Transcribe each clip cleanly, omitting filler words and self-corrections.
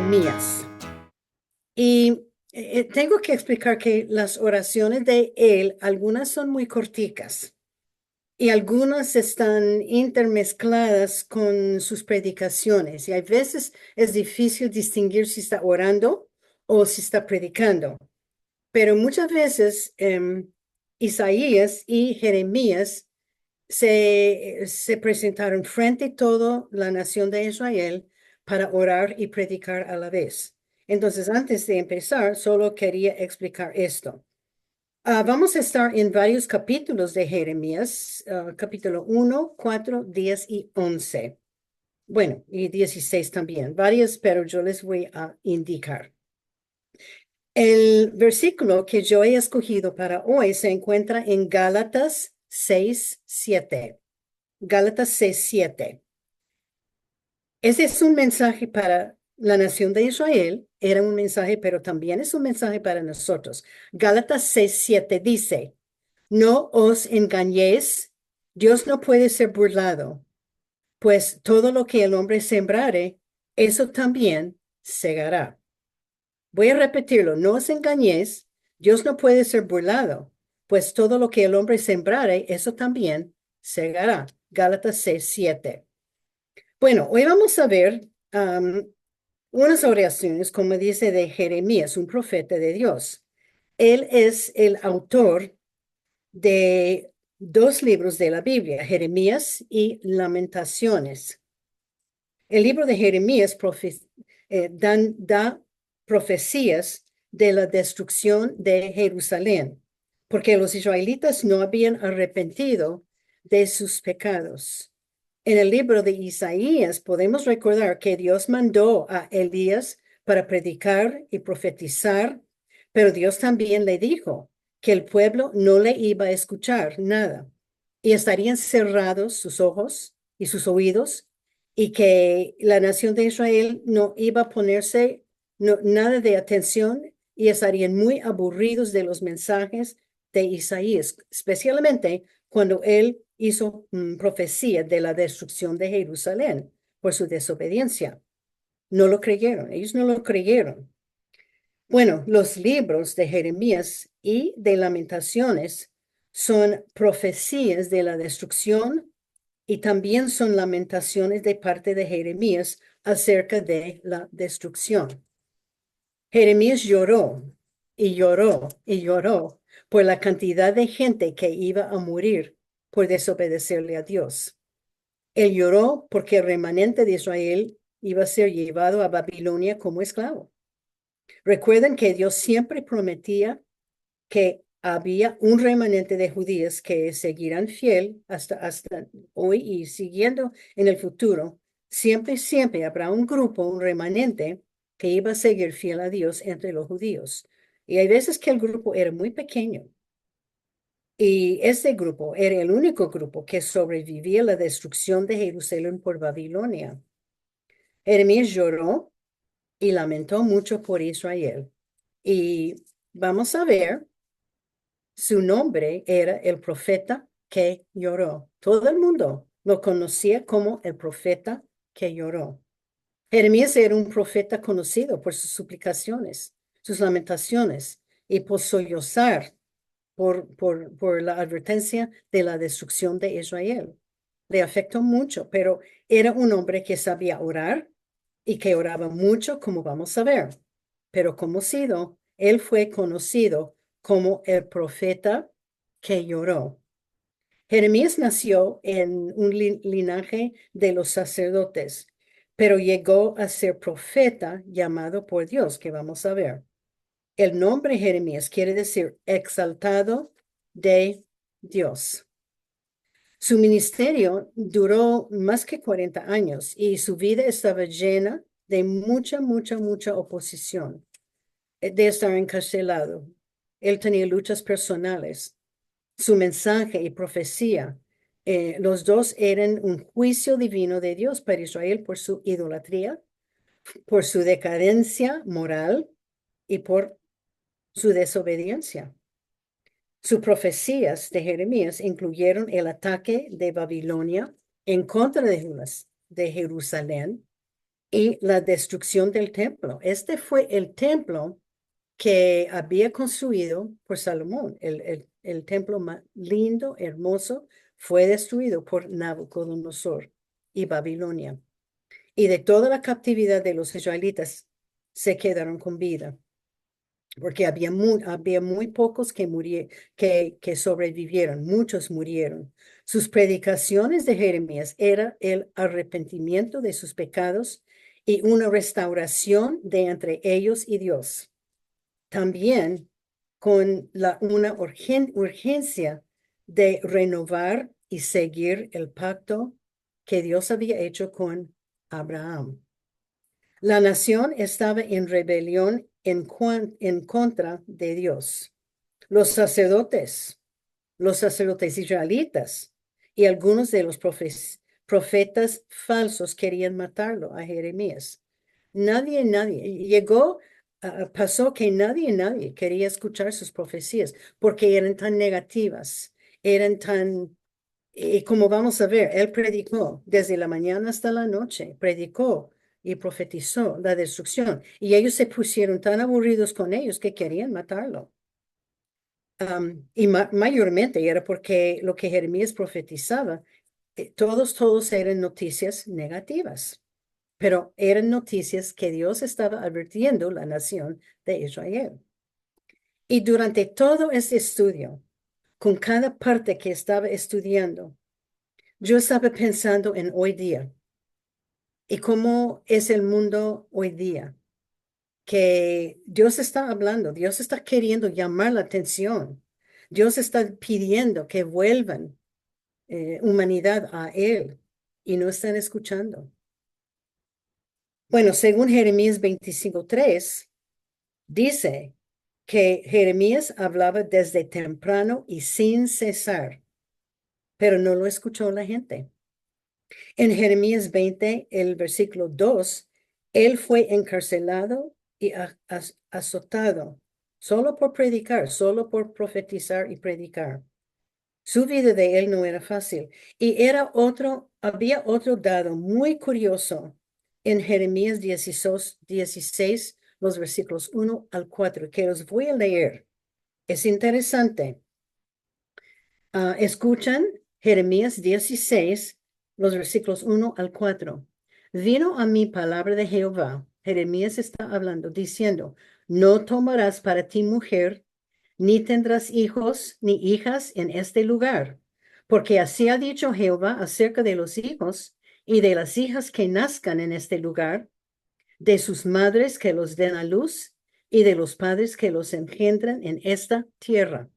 Jeremías. Y tengo que explicar que las oraciones de él, algunas son muy corticas y algunas están intermezcladas con sus predicaciones. Y a veces es difícil distinguir si está orando o si está predicando. Pero muchas veces Isaías y Jeremías se presentaron frente a toda la nación de Israel para orar y predicar a la vez. Entonces, antes de empezar, solo quería explicar esto. Vamos a estar en varios capítulos de Jeremías, capítulo 1, 4, 10 y 11. Bueno, y 16 también, varios, pero yo les voy a indicar. El versículo que yo he escogido para hoy se encuentra en Gálatas 6, 7. Gálatas 6, 7. Ese es un mensaje para la nación de Israel, era un mensaje, pero también es un mensaje para nosotros. Gálatas 6, 7 dice, no os engañéis, Dios no puede ser burlado, pues todo lo que el hombre sembrare, eso también segará. Voy a repetirlo, no os engañéis, Dios no puede ser burlado, pues todo lo que el hombre sembrare, eso también segará. Gálatas 6, 7. Bueno, hoy vamos a ver unas oraciones, como dice, de Jeremías, un profeta de Dios. Él es el autor de dos libros de la Biblia, Jeremías y Lamentaciones. El libro de Jeremías da profecías de la destrucción de Jerusalén, porque los israelitas no habían arrepentido de sus pecados. En el libro de Isaías podemos recordar que Dios mandó a Elías para predicar y profetizar, pero Dios también le dijo que el pueblo no le iba a escuchar nada y estarían cerrados sus ojos y sus oídos y que la nación de Israel no iba a ponerse nada de atención y estarían muy aburridos de los mensajes de Isaías, especialmente cuando él hizo profecía de la destrucción de Jerusalén por su desobediencia. No lo creyeron, ellos no lo creyeron. Bueno, los libros de Jeremías y de Lamentaciones son profecías de la destrucción y también son lamentaciones de parte de Jeremías acerca de la destrucción. Jeremías lloró y lloró y lloró por la cantidad de gente que iba a morir por desobedecerle a Dios. Él lloró porque el remanente de Israel iba a ser llevado a Babilonia como esclavo. Recuerden que Dios siempre prometía que había un remanente de judíos que seguirán fiel hasta hoy y siguiendo en el futuro. Siempre habrá un grupo, un remanente que iba a seguir fiel a Dios entre los judíos. Y hay veces que el grupo era muy pequeño. Y este grupo era el único grupo que sobrevivía a la destrucción de Jerusalén por Babilonia. Jeremías lloró y lamentó mucho por Israel. Y vamos a ver, su nombre era el profeta que lloró. Todo el mundo lo conocía como el profeta que lloró. Jeremías era un profeta conocido por sus suplicaciones, sus lamentaciones y por sollozar por la advertencia de la destrucción de Israel. Le afectó mucho, pero era un hombre que sabía orar y que oraba mucho, como vamos a ver. Pero como sido, él fue conocido como el profeta que lloró. Jeremías nació en un linaje de los sacerdotes, pero llegó a ser profeta llamado por Dios, que vamos a ver. El nombre Jeremías quiere decir exaltado de Dios. Su ministerio duró más que 40 años y su vida estaba llena de mucha oposición, de estar encarcelado. Él tenía luchas personales. Su mensaje y profecía, los dos eran un juicio divino de Dios para Israel por su idolatría, por su decadencia moral y por su desobediencia. Sus profecías de Jeremías incluyeron el ataque de Babilonia en contra de Jerusalén y la destrucción del templo. Este fue el templo que había construido por Salomón. El templo más lindo, hermoso, fue destruido por Nabucodonosor y Babilonia. Y de toda la captividad de los israelitas se quedaron con vida, porque había muy pocos que sobrevivieron, muchos murieron. Sus predicaciones de Jeremías era el arrepentimiento de sus pecados y una restauración de entre ellos y Dios. También con una urgencia de renovar y seguir el pacto que Dios había hecho con Abraham. La nación estaba en rebelión en contra de Dios. Los sacerdotes, los sacerdotes israelitas y algunos de los profetas falsos querían matarlo a Jeremías. Nadie llegó, pasó que nadie quería escuchar sus profecías porque eran tan negativas, eran tan, y como vamos a ver, él predicó desde la mañana hasta la noche, predicó y profetizó la destrucción. Y ellos se pusieron tan aburridos con ellos que querían matarlo. Y mayormente era porque lo que Jeremías profetizaba, todos eran noticias negativas, pero eran noticias que Dios estaba advirtiendo la nación de Israel. Y durante todo este estudio, con cada parte que estaba estudiando, yo estaba pensando en hoy día y cómo es el mundo hoy día, que Dios está hablando, Dios está queriendo llamar la atención, Dios está pidiendo que vuelvan humanidad a Él y no están escuchando. Bueno, según Jeremías 25:3, dice que Jeremías hablaba desde temprano y sin cesar, pero no lo escuchó la gente. En Jeremías 20, el versículo 2, él fue encarcelado y azotado solo por predicar, solo por profetizar y predicar. Su vida de él no era fácil. Y había otro dado muy curioso en Jeremías 16, los versículos 1 al 4, que os voy a leer. Es interesante. Escuchan Jeremías 16, los versículos 1 al 4. Vino a mí palabra de Jehová. Jeremías está hablando, diciendo, no tomarás para ti mujer, ni tendrás hijos ni hijas en este lugar, porque así ha dicho Jehová acerca de los hijos y de las hijas que nazcan en este lugar, de sus madres que los den a luz y de los padres que los engendran en esta tierra.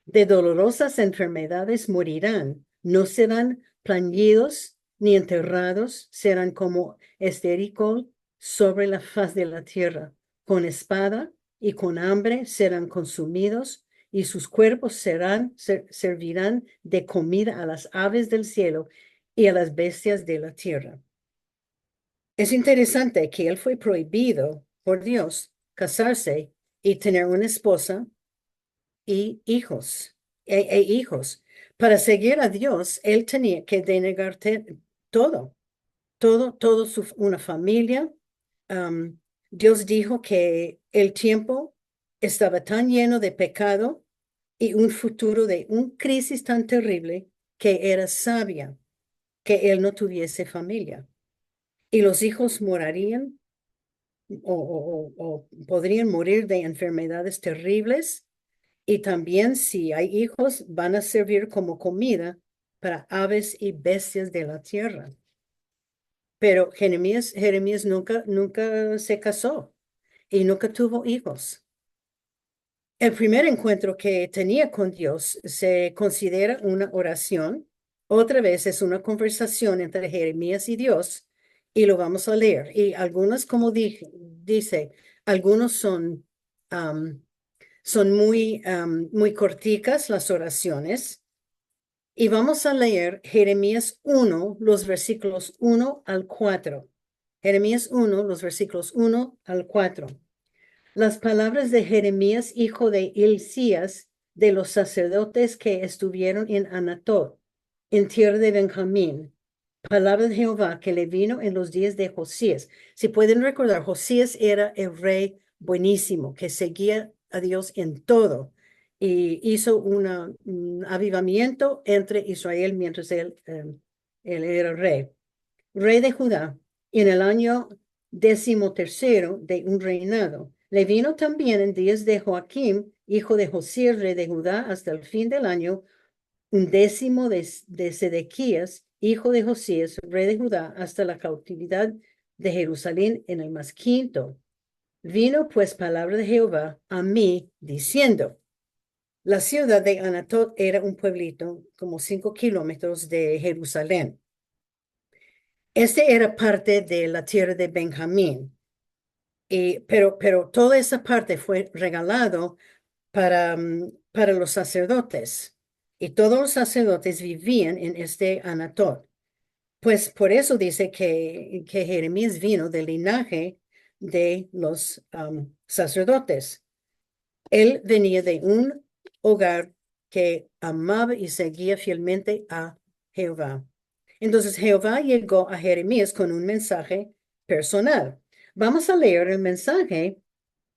De dolorosas enfermedades morirán, no serán plañidos ni enterrados, serán como estiércol sobre la faz de la tierra. Con espada y con hambre serán consumidos, y sus cuerpos servirán de comida a las aves del cielo y a las bestias de la tierra. Es interesante que él fue prohibido por Dios casarse y tener una esposa y hijos. Para seguir a Dios, él tenía que denegarte todo, una familia. Um, Dios dijo que el tiempo estaba tan lleno de pecado y un futuro de un crisis tan terrible que era sabia que él no tuviese familia. Y los hijos morarían o podrían morir de enfermedades terribles. Y también si hay hijos, van a servir como comida para aves y bestias de la tierra. Pero Jeremías nunca se casó y nunca tuvo hijos. El primer encuentro que tenía con Dios se considera una oración. Otra vez es una conversación entre Jeremías y Dios y lo vamos a leer. Y algunas, como dice, algunos son muy corticas las oraciones. Y vamos a leer Jeremías 1, los versículos 1 al 4. Jeremías 1, los versículos 1 al 4. Las palabras de Jeremías, hijo de Hilcías, de los sacerdotes que estuvieron en Anatot, en tierra de Benjamín, palabra de Jehová que le vino en los días de Josías. Si pueden recordar, Josías era el rey buenísimo que seguía a Dios en todo y hizo un avivamiento entre Israel mientras él era rey de Judá, en el año 13º de un reinado. Le vino también en días de Joaquim, hijo de Josías, rey de Judá, hasta el fin del año 11 de Sedequías, hijo de Josías, rey de Judá, hasta la cautividad de Jerusalén en el más quinto. Vino pues palabra de Jehová a mí, diciendo, la ciudad de Anatot era un pueblito como 5 kilómetros de Jerusalén. Este era parte de la tierra de Benjamín, pero toda esa parte fue regalado para los sacerdotes. Y todos los sacerdotes vivían en este Anatot. Pues por eso dice que Jeremías vino del linaje de los sacerdotes. Él venía de un hogar que amaba y seguía fielmente a Jehová. Entonces Jehová llegó a Jeremías con un mensaje personal. Vamos a leer el mensaje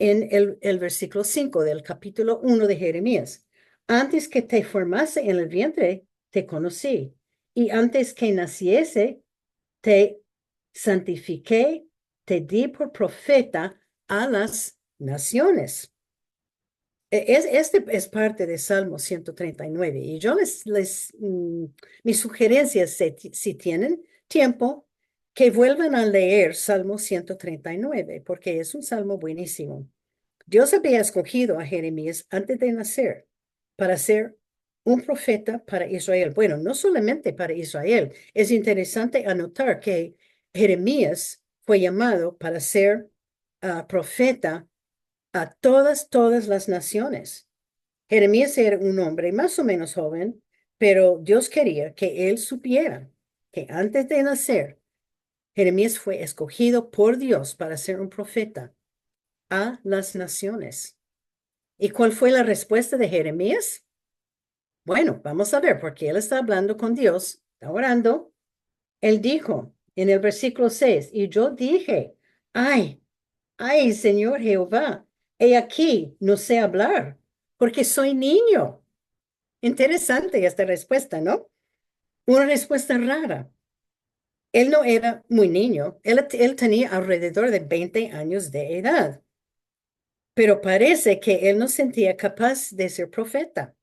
en el versículo 5 del capítulo 1 de Jeremías. Antes que te formase en el vientre, te conocí, y antes que naciese, te santifiqué, te di por profeta a las naciones. Este es parte de Salmo 139 y yo mis sugerencias, si tienen tiempo, que vuelvan a leer Salmo 139 porque es un salmo buenísimo. Dios había escogido a Jeremías antes de nacer para ser un profeta para Israel. Bueno, no solamente para Israel. Es interesante anotar que Jeremías fue llamado para ser profeta a todas las naciones. Jeremías era un hombre más o menos joven, pero Dios quería que él supiera que antes de nacer, Jeremías fue escogido por Dios para ser un profeta a las naciones. ¿Y cuál fue la respuesta de Jeremías? Bueno, vamos a ver, porque él está hablando con Dios, está orando. Él dijo en el versículo 6, y yo dije, ay, Señor Jehová, he aquí, no sé hablar, porque soy niño. Interesante esta respuesta, ¿no? Una respuesta rara. Él no era muy niño, él tenía alrededor de 20 años de edad, pero parece que él no sentía capaz de ser profeta.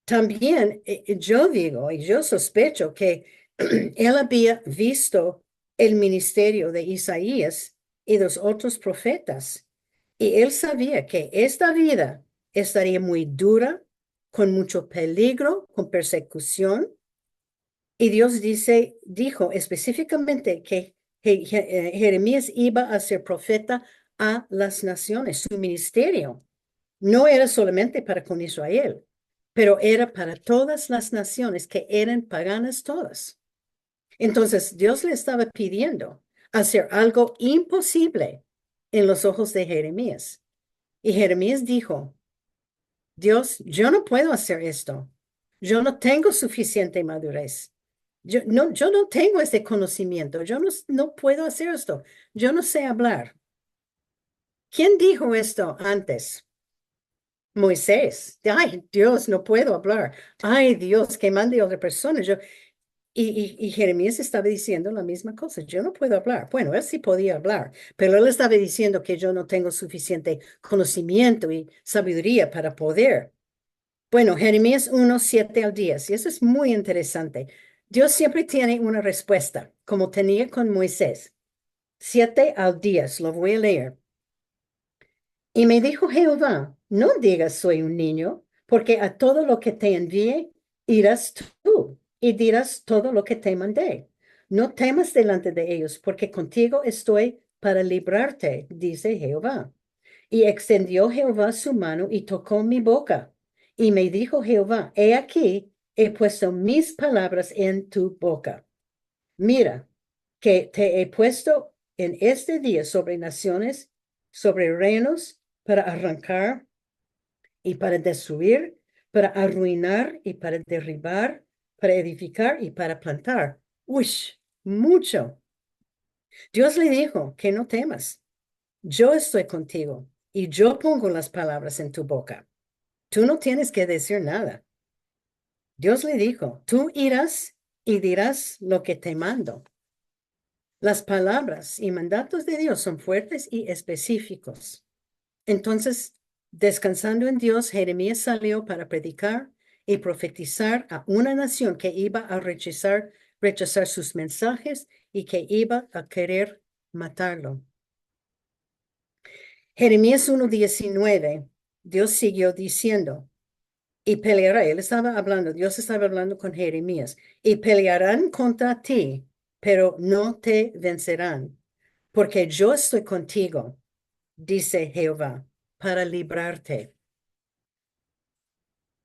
También yo digo y yo sospecho que él había visto el ministerio de Isaías y los otros profetas y él sabía que esta vida estaría muy dura, con mucho peligro, con persecución. Y Dios dijo específicamente que Jeremías iba a ser profeta a las naciones. Su ministerio no era solamente para con Israel, pero era para todas las naciones que eran paganas todas. Entonces Dios le estaba pidiendo hacer algo imposible en los ojos de Jeremías. Y Jeremías dijo, Dios, yo no puedo hacer esto. Yo no tengo suficiente madurez. Yo no tengo ese conocimiento. Yo no puedo hacer esto. Yo no sé hablar. ¿Quién dijo esto antes? Moisés. Ay, Dios, no puedo hablar. Ay, Dios, que mande a otra persona. Y Jeremías estaba diciendo la misma cosa. Yo no puedo hablar. Bueno, él sí podía hablar, pero él estaba diciendo que yo no tengo suficiente conocimiento y sabiduría para poder. Bueno, Jeremías 1, 7 al 10. Y eso es muy interesante. Dios siempre tiene una respuesta, como tenía con Moisés. 7 al 10, lo voy a leer. Y me dijo Jehová, no digas soy un niño, porque a todo lo que te envíe irás tú y dirás todo lo que te mandé. No temas delante de ellos, porque contigo estoy para librarte, dice Jehová. Y extendió Jehová su mano y tocó mi boca. Y me dijo Jehová, he aquí, he puesto mis palabras en tu boca. Mira, que te he puesto en este día sobre naciones, sobre reinos, para arrancar y para destruir, para arruinar y para derribar, para edificar y para plantar. Uy, mucho. Dios le dijo que no temas. Yo estoy contigo y yo pongo las palabras en tu boca. Tú no tienes que decir nada. Dios le dijo, tú irás y dirás lo que te mando. Las palabras y mandatos de Dios son fuertes y específicos. Entonces, descansando en Dios, Jeremías salió para predicar y profetizar a una nación que iba a rechazar sus mensajes y que iba a querer matarlo. Jeremías 1:19, Dios siguió diciendo, y peleará, Dios estaba hablando con Jeremías, y pelearán contra ti, pero no te vencerán, porque yo estoy contigo, dice Jehová, para librarte.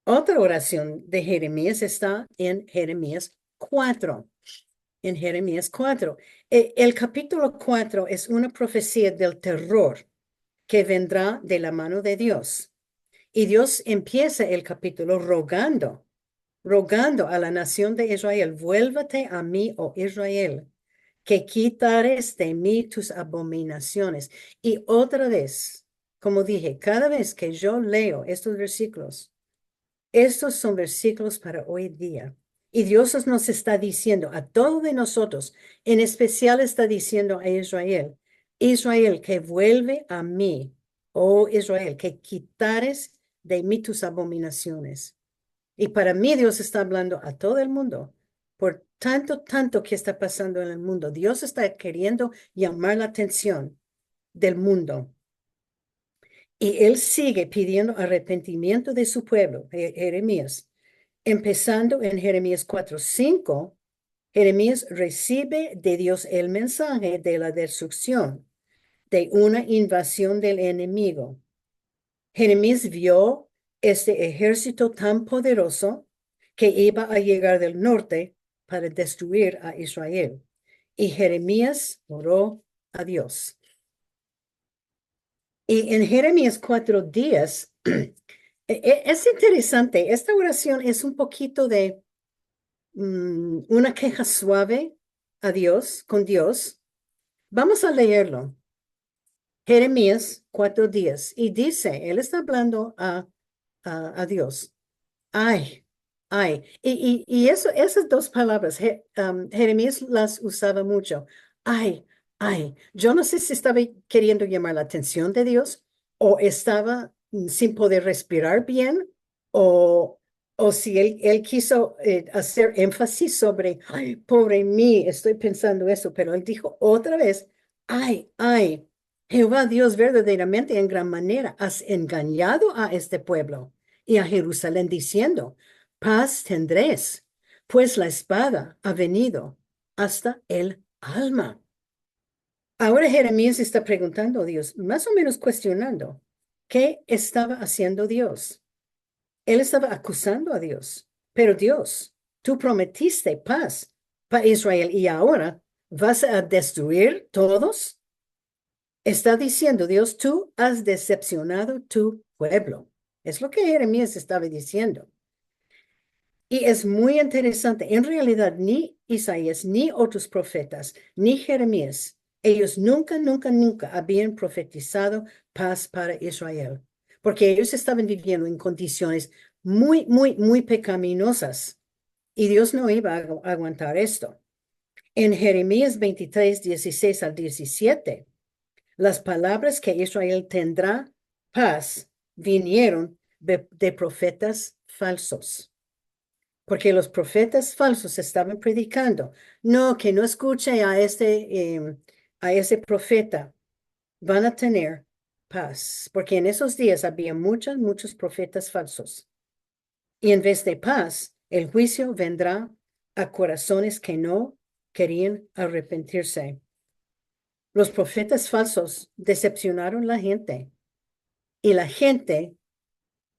Otra oración de Jeremías está en Jeremías 4. En Jeremías 4. El capítulo 4 es una profecía del terror que vendrá de la mano de Dios. Y Dios empieza el capítulo rogando a la nación de Israel, vuélvete a mí, oh Israel, que quitares de mí tus abominaciones. Y otra vez, como dije, cada vez que yo leo estos versículos, estos son versículos para hoy día. Y Dios nos está diciendo a todos de nosotros, en especial está diciendo a Israel, Israel, que vuelve a mí, oh Israel, que quitares de mí tus abominaciones. Y para mí Dios está hablando a todo el mundo. Por tanto que está pasando en el mundo, Dios está queriendo llamar la atención del mundo. Y él sigue pidiendo arrepentimiento de su pueblo, Jeremías. Empezando en Jeremías 4:5, Jeremías recibe de Dios el mensaje de la destrucción, de una invasión del enemigo. Jeremías vio este ejército tan poderoso que iba a llegar del norte para destruir a Israel. Y Jeremías oró a Dios. Y en Jeremías 4:10, es interesante, esta oración es un poquito de una queja suave a Dios, con Dios. Vamos a leerlo. Jeremías 4:10. Y dice, él está hablando a Dios. Ay, ay. Y eso, esas dos palabras, Jeremías las usaba mucho. Ay, ay. Yo no sé si estaba queriendo llamar la atención de Dios o estaba sin poder respirar bien o, o si él quiso hacer énfasis sobre, ay, pobre mí, estoy pensando eso, pero él dijo otra vez, ay, ay. Jehová Dios verdaderamente en gran manera has engañado a este pueblo y a Jerusalén diciendo, paz tendréis, pues la espada ha venido hasta el alma. Ahora Jeremías está preguntando a Dios, más o menos cuestionando, ¿qué estaba haciendo Dios? Él estaba acusando a Dios, pero Dios, tú prometiste paz para Israel y ahora vas a destruir todos. Está diciendo Dios, tú has decepcionado tu pueblo. Es lo que Jeremías estaba diciendo. Y es muy interesante. En realidad, ni Isaías, ni otros profetas, ni Jeremías, ellos nunca habían profetizado paz para Israel, porque ellos estaban viviendo en condiciones muy pecaminosas y Dios no iba a aguantar esto. En Jeremías 23:16 al 17, las palabras que Israel tendrá paz vinieron de profetas falsos. Porque los profetas falsos estaban predicando, no, que no escuche a ese profeta, van a tener paz, porque en esos días había muchos profetas falsos. Y en vez de paz, el juicio vendrá a corazones que no querían arrepentirse. Los profetas falsos decepcionaron a la gente y la gente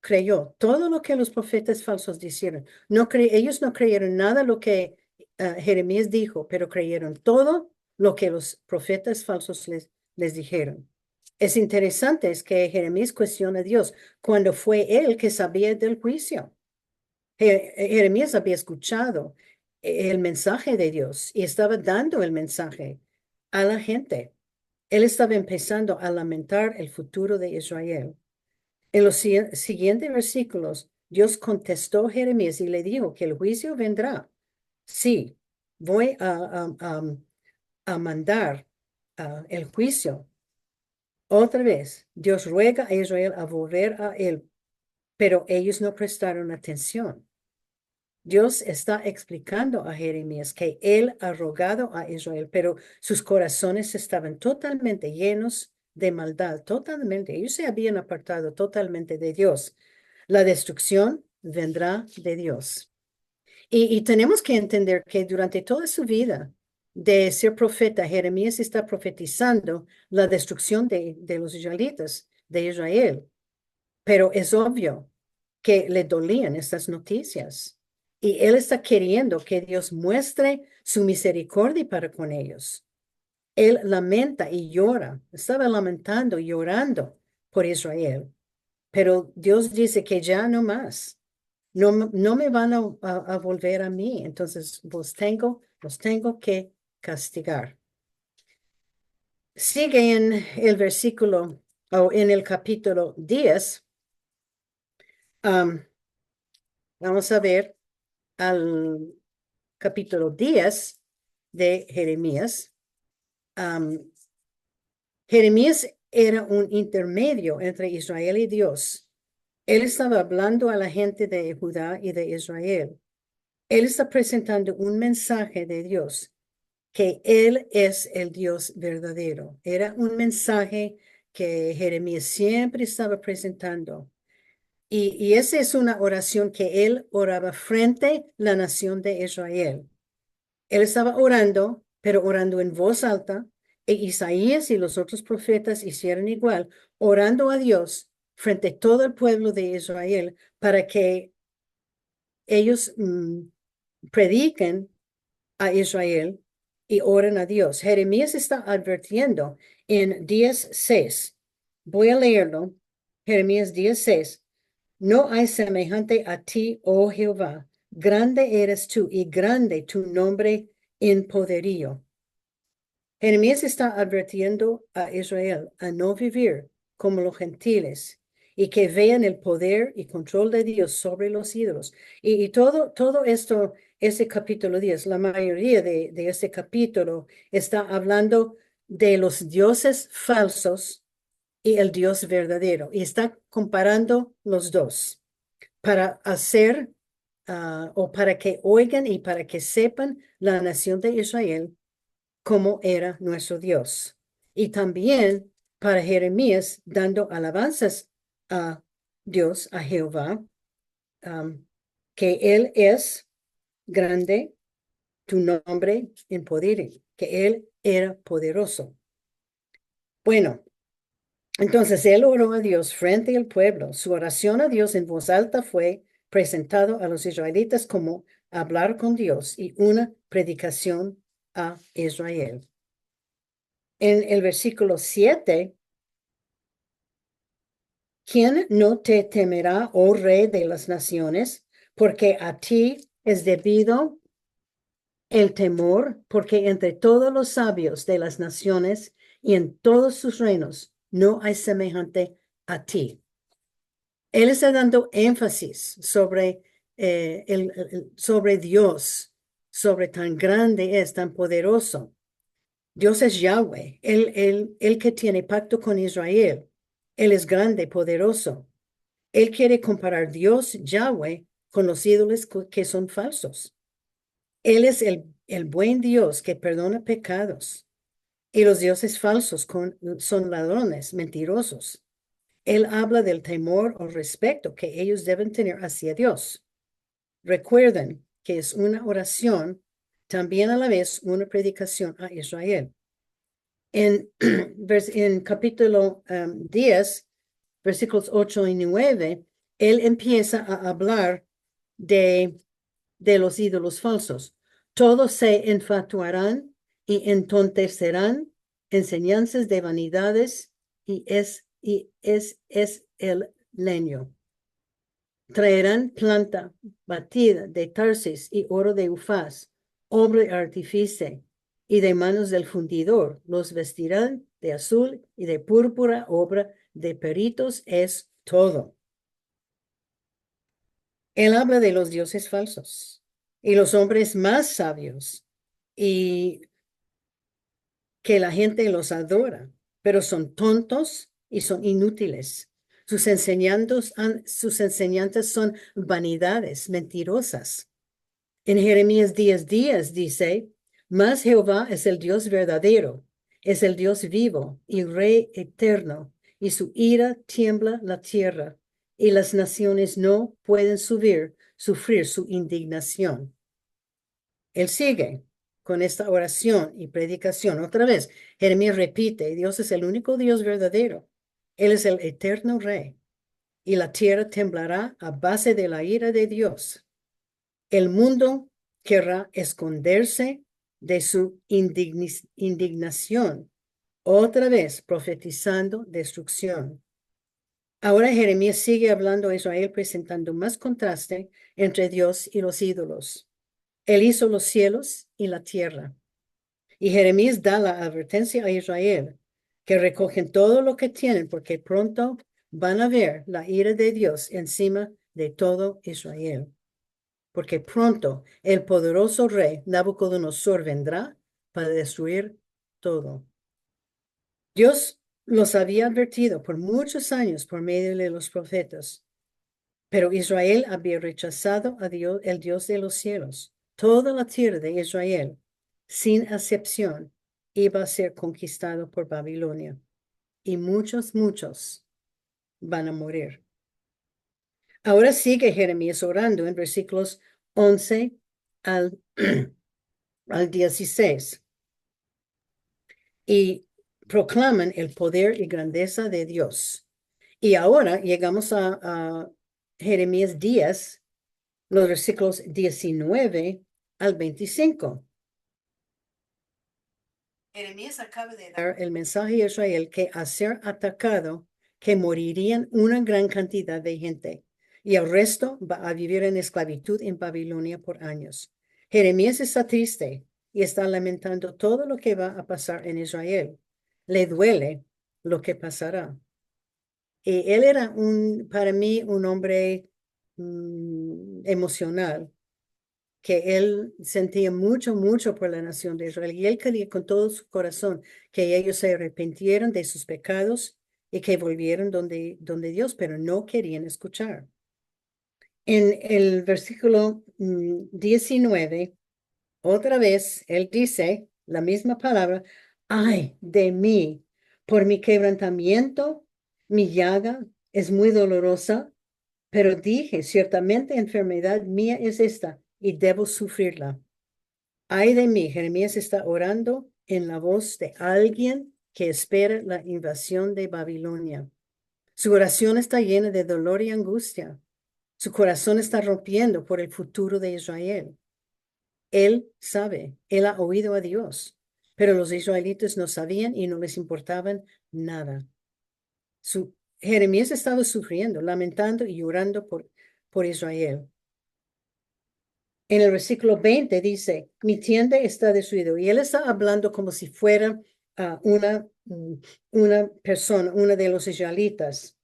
creyó todo lo que los profetas falsos dijeron. Ellos no creyeron nada lo que Jeremías dijo, pero creyeron todo lo que los profetas falsos les dijeron. Es interesante es que Jeremías cuestiona a Dios cuando fue él que sabía del juicio. Jeremías había escuchado el mensaje de Dios y estaba dando el mensaje a la gente. Él estaba empezando a lamentar el futuro de Israel. En los siguientes versículos, Dios contestó a Jeremías y le dijo que el juicio vendrá. Sí, voy a mandar el juicio. Otra vez, Dios ruega a Israel a volver a él, pero ellos no prestaron atención. Dios está explicando a Jeremías que él ha rogado a Israel, pero sus corazones estaban totalmente llenos de maldad, totalmente. Ellos se habían apartado totalmente de Dios. La destrucción vendrá de Dios. Y tenemos que entender que durante toda su vida de ser profeta, Jeremías está profetizando la destrucción de los israelitas, de Israel. Pero es obvio que le dolían estas noticias. Y él está queriendo que Dios muestre su misericordia para con ellos. Él lamenta y llora. Estaba lamentando y llorando por Israel. Pero Dios dice que ya no más. No me van a volver a mí. Entonces los tengo que castigar. Sigue en el versículo o en el capítulo 10. Vamos a ver al capítulo 10 de Jeremías. Am, Jeremías era un intermedio entre Israel y Dios. Él estaba hablando a la gente de Judá y de Israel. Él está presentando un mensaje de Dios, que Él es el Dios verdadero. Era un mensaje que Jeremías siempre estaba presentando. Y esa es una oración que él oraba frente a la nación de Israel. Él estaba orando, pero orando en voz alta, e Isaías y los otros profetas hicieron igual, orando a Dios frente a todo el pueblo de Israel para que ellos prediquen a Israel y oren a Dios. Jeremías está advirtiendo en 10:6. Voy a leerlo. Jeremías 10:6. No hay semejante a ti, oh Jehová. Grande eres tú y grande tu nombre en poderío. Jeremías está advirtiendo a Israel a no vivir como los gentiles y que vean el poder y control de Dios sobre los ídolos. Y todo esto, ese capítulo 10, la mayoría de este capítulo está hablando de los dioses falsos y el Dios verdadero. Y está comparando los dos para hacer o para que oigan y para que sepan la nación de Israel cómo era nuestro Dios. Y también para Jeremías dando alabanzas a Dios, a Jehová, que Él es grande, tu nombre en poder, que Él era poderoso. Bueno, entonces él oró a Dios frente al pueblo. Su oración a Dios en voz alta fue presentado a los israelitas como hablar con Dios y una predicación a Israel. En el versículo 7, ¿quién no te temerá, oh rey de las naciones? Porque a ti es debido el temor, porque entre todos los sabios de las naciones y en todos sus reinos no hay semejante a ti. Él está dando énfasis sobre, sobre Dios, sobre tan grande es, tan poderoso. Dios es Yahweh, él que tiene pacto con Israel. Él es grande, poderoso. Él quiere comparar Dios, Yahweh, con los ídolos que son falsos. Él es el buen Dios que perdona pecados. Y los dioses falsos son ladrones, mentirosos. Él habla del temor o respeto que ellos deben tener hacia Dios. Recuerden que es una oración, también a la vez una predicación a Israel. En capítulo 10, versículos 8 y 9, él empieza a hablar de los ídolos falsos. Todos se enfatuarán y entontecerán enseñanzas de vanidades y es el leño. Traerán planta batida de Tarsis y oro de Ufaz, obra de artífice, y de manos del fundidor. Los vestirán de azul y de púrpura, obra de peritos es todo. Él habla de los dioses falsos y los hombres más sabios y que la gente los adora, pero son tontos y son inútiles. Sus enseñanzas son vanidades mentirosas. En Jeremías 10:10 dice, mas Jehová es el Dios verdadero, es el Dios vivo y Rey eterno, y su ira tiembla la tierra, y las naciones no pueden sufrir su indignación. Él sigue con esta oración y predicación. Otra vez, Jeremías repite, Dios es el único Dios verdadero. Él es el eterno Rey, y la tierra temblará a base de la ira de Dios. El mundo querrá esconderse de su indignación, otra vez profetizando destrucción. Ahora Jeremías sigue hablando a Israel, presentando más contraste entre Dios y los ídolos. Él hizo los cielos y la tierra. Y Jeremías da la advertencia a Israel, que recogen todo lo que tienen, porque pronto van a ver la ira de Dios encima de todo Israel. Porque pronto el poderoso rey Nabucodonosor vendrá para destruir todo. Dios los había advertido por muchos años por medio de los profetas, pero Israel había rechazado a Dios, el Dios de los cielos. Toda la tierra de Israel, sin excepción, iba a ser conquistado por Babilonia. Y muchos van a morir. Ahora sigue Jeremías orando en versículos 11 al, al 16 y proclaman el poder y grandeza de Dios. Y ahora llegamos a Jeremías 10, los versículos 19 al 25. Jeremías acaba de dar el mensaje a Israel que a ser atacado, que morirían una gran cantidad de gente y el resto va a vivir en esclavitud en Babilonia por años. Jeremías está triste y está lamentando todo lo que va a pasar en Israel. Le duele lo que pasará. Y él era para mí un hombre emocional, que él sentía mucho por la nación de Israel y él quería con todo su corazón que ellos se arrepintieran de sus pecados y que volvieran donde Dios, pero no querían escuchar. En el versículo 19, otra vez, él dice la misma palabra, ay de mí, por mi quebrantamiento, mi llaga es muy dolorosa, pero dije, ciertamente enfermedad mía es esta y debo sufrirla. Ay de mí, Jeremías está orando en la voz de alguien que espera la invasión de Babilonia. Su oración está llena de dolor y angustia. Su corazón está rompiendo por el futuro de Israel. Él sabe, él ha oído a Dios, pero los israelitas no sabían y no les importaban nada. Jeremías estaba sufriendo, lamentando y llorando por Israel. En el versículo 20 dice, mi tienda está destruida. Y él está hablando como si fuera una persona, una de los israelitas.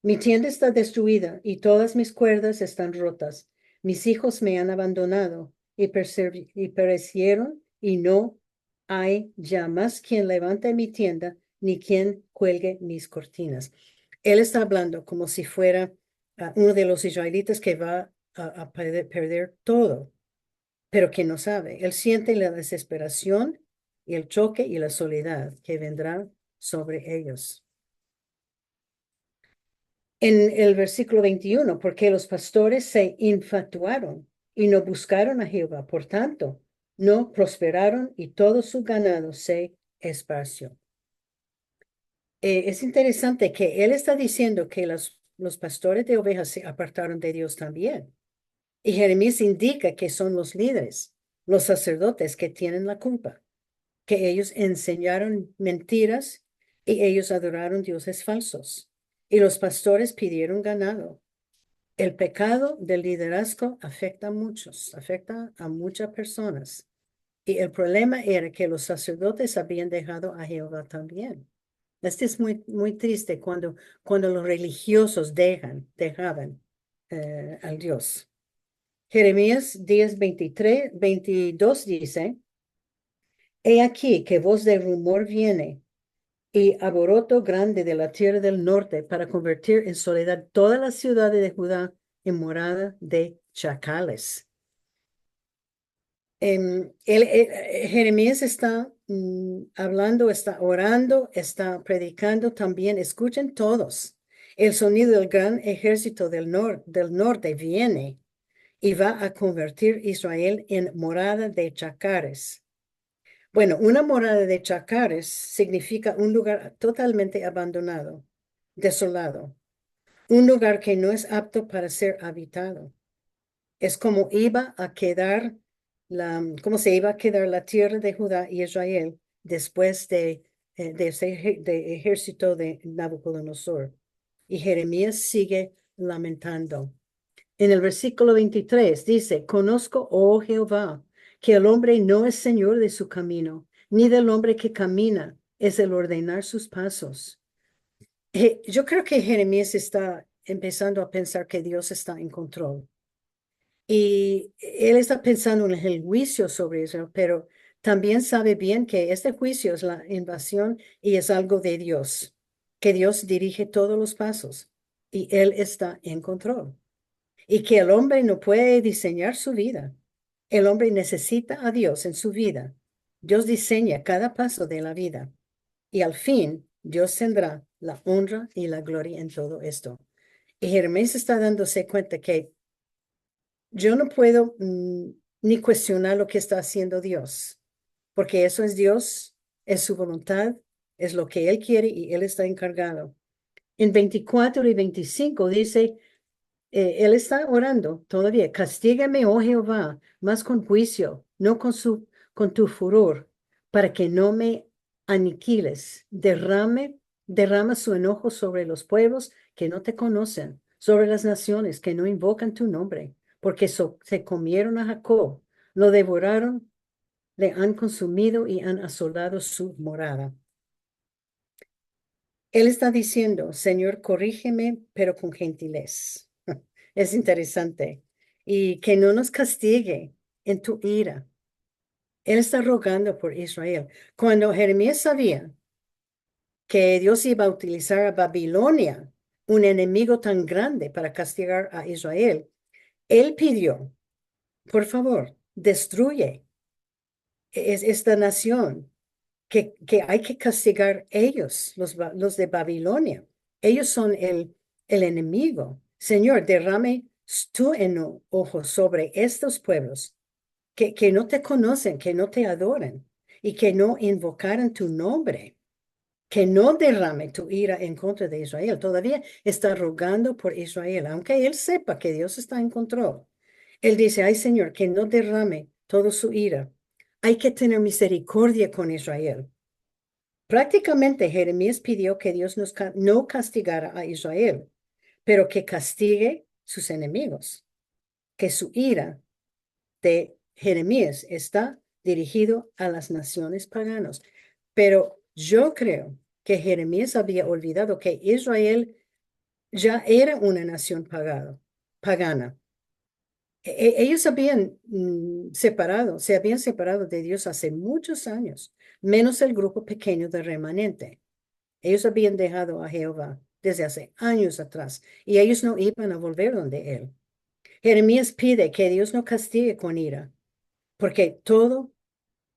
Mi tienda está destruida y todas mis cuerdas están rotas. Mis hijos me han abandonado y perecieron y no hay ya más quien levante mi tienda ni quien cuelgue mis cortinas. Él está hablando como si fuera uno de los israelitas que va a perder todo, pero que no sabe. Él siente la desesperación y el choque y la soledad que vendrá sobre ellos. En el versículo 21, porque los pastores se infatuaron y no buscaron a Jehová, por tanto, no prosperaron y todo su ganado se esparció. Es interesante que él está diciendo que los pastores de ovejas se apartaron de Dios también. Y Jeremías indica que son los líderes, los sacerdotes que tienen la culpa, que ellos enseñaron mentiras y ellos adoraron dioses falsos. Y los pastores pidieron ganado. El pecado del liderazgo afecta a muchos, afecta a muchas personas. Y el problema era que los sacerdotes habían dejado a Jehová también. Este es muy, muy triste cuando los religiosos dejaban al Dios. Jeremías 10:22 dice, He aquí que voz de rumor viene y alboroto grande de la tierra del norte para convertir en soledad todas las ciudades de Judá en morada de chacales. Jeremías está hablando, está orando, está predicando también. Escuchen todos. El sonido del gran ejército del norte viene y va a convertir Israel en morada de chacares. Bueno, una morada de chacares significa un lugar totalmente abandonado, desolado, un lugar que no es apto para ser habitado. Es como iba a quedar cómo se iba a quedar la tierra de Judá y Israel después de ese de ejército de Nabucodonosor. Y Jeremías sigue lamentando. En el versículo 23 dice, Conozco, oh Jehová, que el hombre no es señor de su camino, ni del hombre que camina es el ordenar sus pasos. Yo creo que Jeremías está empezando a pensar que Dios está en control. Y él está pensando en el juicio sobre Israel, pero también sabe bien que este juicio es la invasión y es algo de Dios, que Dios dirige todos los pasos y él está en control. Y que el hombre no puede diseñar su vida. El hombre necesita a Dios en su vida. Dios diseña cada paso de la vida y al fin Dios tendrá la honra y la gloria en todo esto. Y Jeremías está dándose cuenta que yo no puedo ni cuestionar lo que está haciendo Dios, porque eso es Dios, es su voluntad, es lo que Él quiere y Él está encargado. En 24 y 25 dice, Él está orando todavía, castígame, oh Jehová, más con juicio, no con tu furor, para que no me aniquiles. Derrama su enojo sobre los pueblos que no te conocen, sobre las naciones que no invocan tu nombre, porque se comieron a Jacob, lo devoraron, le han consumido y han asolado su morada. Él está diciendo, Señor, corrígeme, pero con gentilez. Es interesante. Y que no nos castigue en tu ira. Él está rogando por Israel. Cuando Jeremías sabía que Dios iba a utilizar a Babilonia, un enemigo tan grande para castigar a Israel, él pidió, por favor, destruye esta nación, que hay que castigar ellos, los de Babilonia. Ellos son el enemigo. Señor, derrame tu enojo sobre estos pueblos que no te conocen, que no te adoran y que no invocaran tu nombre, que no derrame tu ira en contra de Israel. Todavía está rogando por Israel, aunque él sepa que Dios está en control. Él dice, ay Señor, que no derrame toda su ira. Hay que tener misericordia con Israel. Prácticamente Jeremías pidió que Dios no castigara a Israel, pero que castigue sus enemigos, que su ira de Jeremías está dirigido a las naciones paganas. Pero yo creo que Jeremías había olvidado que Israel ya era una nación pagana. Ellos habían se habían separado de Dios hace muchos años, menos el grupo pequeño de remanente. Ellos habían dejado a Jehová desde hace años atrás y ellos no iban a volver donde él. Jeremías pide que Dios no castigue con ira, porque todo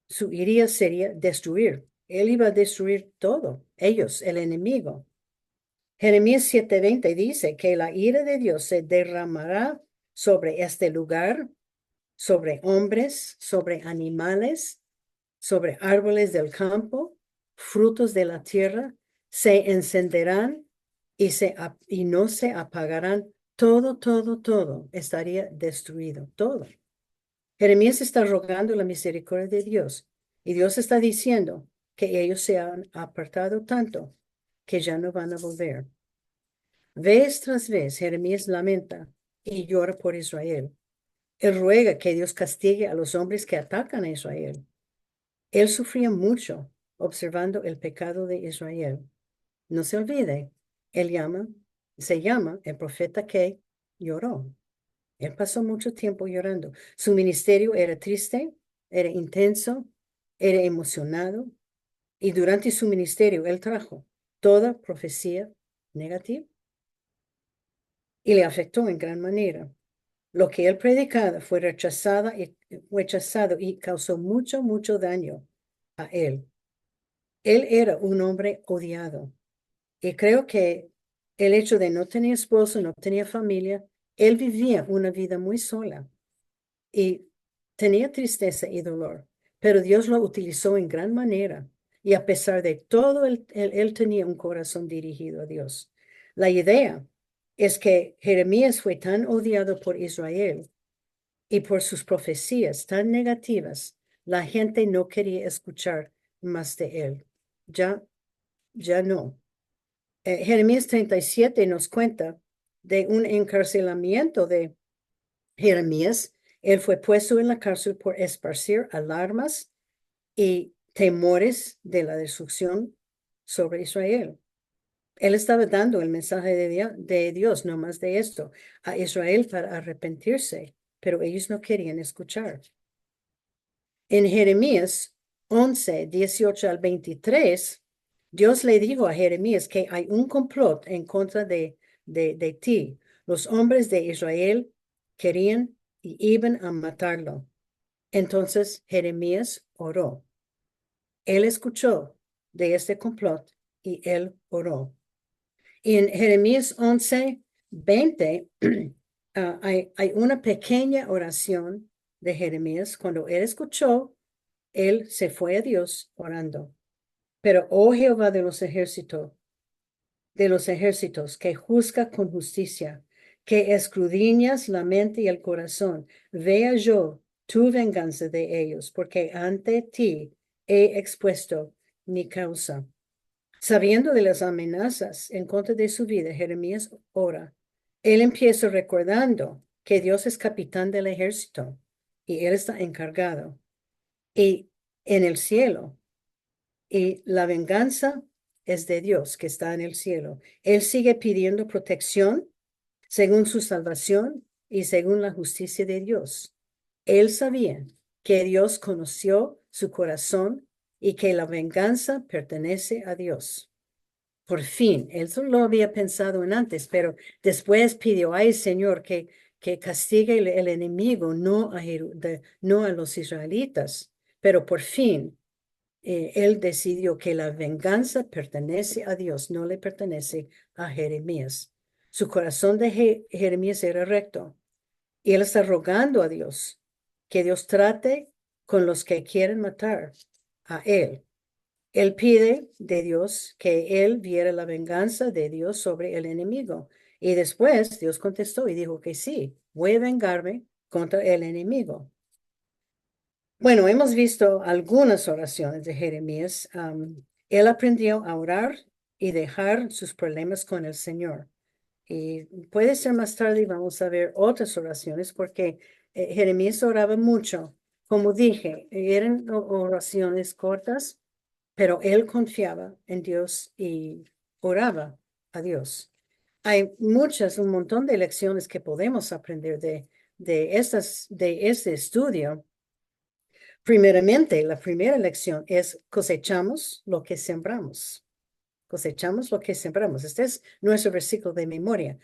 su ira sería destruir. Él iba a destruir todo, ellos, el enemigo. Jeremías 7:20 dice que la ira de Dios se derramará sobre este lugar, sobre hombres, sobre animales, sobre árboles del campo, frutos de la tierra, se encenderán y no se apagarán. Todo estaría destruido, todo. Jeremías está rogando la misericordia de Dios y Dios está diciendo que ellos se han apartado tanto que ya no van a volver. Vez tras vez, Jeremías lamenta y llora por Israel. Él ruega que Dios castigue a los hombres que atacan a Israel Él sufría mucho observando el pecado de Israel. No se olvide, se llama el profeta que lloró. Él pasó mucho tiempo llorando. Su ministerio era triste, era intenso, era emocionado, y durante su ministerio él trajo toda profecía negativa y le afectó en gran manera. Lo que él predicaba fue rechazado y causó mucho, mucho daño a él. Él era un hombre odiado. Y creo que el hecho de no tener esposo, no tenía familia, él vivía una vida muy sola y tenía tristeza y dolor, pero Dios lo utilizó en gran manera. Y a pesar de todo, él tenía un corazón dirigido a Dios. La idea es que Jeremías fue tan odiado por Israel y por sus profecías tan negativas, la gente no quería escuchar más de él. Ya, ya no. Jeremías 37 nos cuenta de un encarcelamiento de Jeremías. Él fue puesto en la cárcel por esparcir alarmas y temores de la destrucción sobre Israel. Él estaba dando el mensaje de Dios, no más de esto, a Israel para arrepentirse, pero ellos no querían escuchar. En Jeremías 11, 18 al 23, Dios le dijo a Jeremías que hay un complot en contra de ti. Los hombres de Israel querían y iban a matarlo. Entonces Jeremías oró. Él escuchó de este complot y él oró. Y en Jeremías 11, 20, hay una pequeña oración de Jeremías. Cuando él escuchó, él se fue a Dios orando. Pero, oh Jehová de los ejércitos, que juzga con justicia, que escudriñas la mente y el corazón, vea yo tu venganza de ellos, porque ante ti he expuesto mi causa. Sabiendo de las amenazas en contra de su vida, Jeremías ora. Él empieza recordando que Dios es capitán del ejército y él está encargado. Y en el cielo, y la venganza es de Dios que está en el cielo. Él sigue pidiendo protección según su salvación y según la justicia de Dios. Él sabía que Dios conoció su corazón y que la venganza pertenece a Dios. Por fin, él solo lo había pensado en antes, pero después pidió, ay Señor, que castigue el enemigo, no a los israelitas. Pero por fin, él decidió que la venganza pertenece a Dios, no le pertenece a Jeremías. Su corazón de Jeremías era recto y él está rogando a Dios que Dios trate con los que quieren matar a él. Él pide de Dios que él viera la venganza de Dios sobre el enemigo. Y después Dios contestó y dijo que sí, voy a vengarme contra el enemigo. Bueno, hemos visto algunas oraciones de Jeremías. Él aprendió a orar y dejar sus problemas con el Señor. Y puede ser más tarde vamos a ver otras oraciones porque Jeremías oraba mucho. Como dije, eran oraciones cortas, pero él confiaba en Dios y oraba a Dios. Hay un montón de lecciones que podemos aprender de este estudio. Primeramente, la primera lección es cosechamos lo que sembramos. Cosechamos lo que sembramos. Este es nuestro versículo de memoria.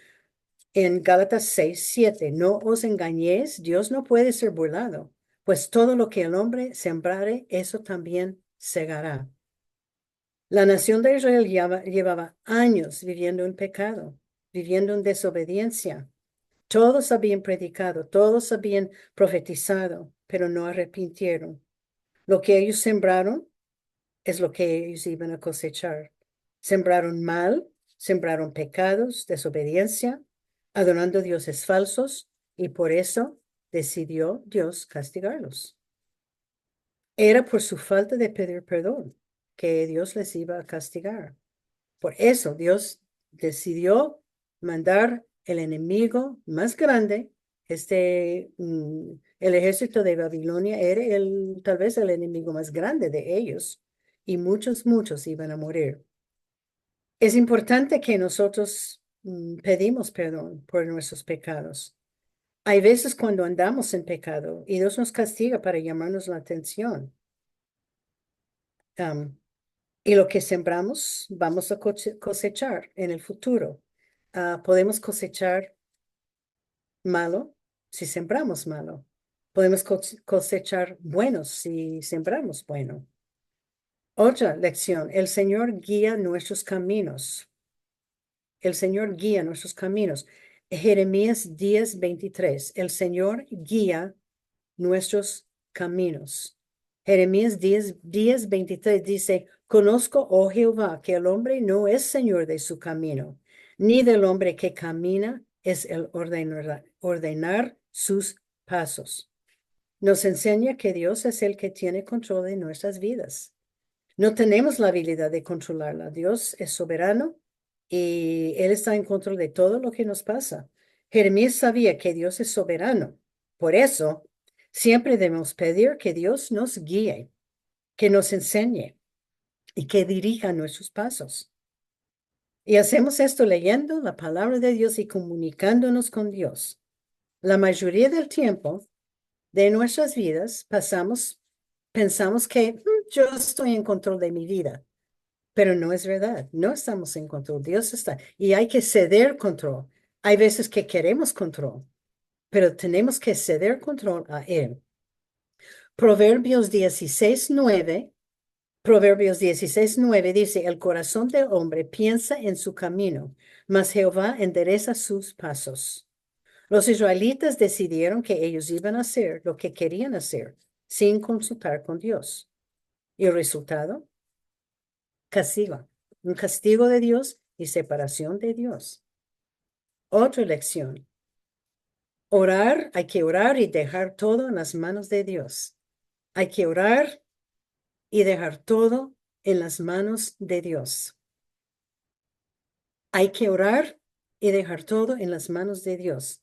En Gálatas 6:7, no os engañéis, Dios no puede ser burlado, pues todo lo que el hombre sembrare, eso también segará. La nación de Israel llevaba años viviendo en pecado, viviendo en desobediencia. Todos habían predicado, todos habían profetizado, pero no arrepintieron. Lo que ellos sembraron es lo que ellos iban a cosechar. Sembraron mal, sembraron pecados, desobediencia, adorando dioses falsos, y por eso decidió Dios castigarlos. Era por su falta de pedir perdón que Dios les iba a castigar. Por eso Dios decidió mandar el enemigo más grande, El ejército de Babilonia era tal vez el enemigo más grande de ellos y muchos iban a morir. Es importante que nosotros pedimos perdón por nuestros pecados. Hay veces cuando andamos en pecado y Dios nos castiga para llamarnos la atención. Um, y lo que sembramos, vamos a cosechar en el futuro. Podemos cosechar malo si sembramos malo. Podemos cosechar buenos si sembramos bueno. Otra lección, el Señor guía nuestros caminos. El Señor guía nuestros caminos. Jeremías 10:23. El Señor guía nuestros caminos. Jeremías 10:23 dice, conozco, oh Jehová, que el hombre no es señor de su camino, ni del hombre que camina es el ordenar sus pasos. Nos enseña que Dios es el que tiene control de nuestras vidas. No tenemos la habilidad de controlarla. Dios es soberano y Él está en control de todo lo que nos pasa. Jeremías sabía que Dios es soberano. Por eso, siempre debemos pedir que Dios nos guíe, que nos enseñe y que dirija nuestros pasos. Y hacemos esto leyendo la palabra de Dios y comunicándonos con Dios. La mayoría del tiempo de nuestras vidas pensamos que yo estoy en control de mi vida. Pero no es verdad, no estamos en control, Dios está. Y hay que ceder control. Hay veces que queremos control, pero tenemos que ceder control a Él. Proverbios 16:9, Proverbios 16:9 dice, el corazón del hombre piensa en su camino, mas Jehová endereza sus pasos. Los israelitas decidieron que ellos iban a hacer lo que querían hacer, sin consultar con Dios. Y el resultado, castigo, un castigo de Dios y separación de Dios. Otra lección. Orar, hay que orar y dejar todo en las manos de Dios. Hay que orar y dejar todo en las manos de Dios. Hay que orar y dejar todo en las manos de Dios.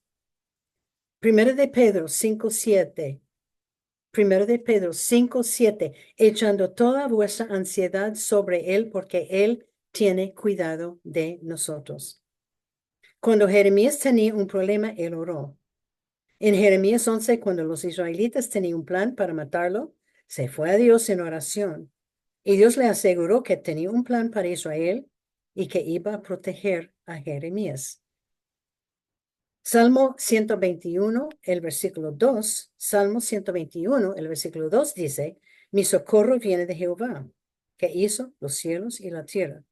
Primero de Pedro 5:7. Primero de Pedro 5:7. Echando toda vuestra ansiedad sobre Él porque Él tiene cuidado de nosotros. Cuando Jeremías tenía un problema, él oró. En Jeremías 11, cuando los israelitas tenían un plan para matarlo, se fue a Dios en oración. Y Dios le aseguró que tenía un plan para Israel y que iba a proteger a Jeremías. Salmo 121, el versículo 2, Salmo 121, el versículo 2 dice, mi socorro viene de Jehová, que hizo los cielos y la tierra.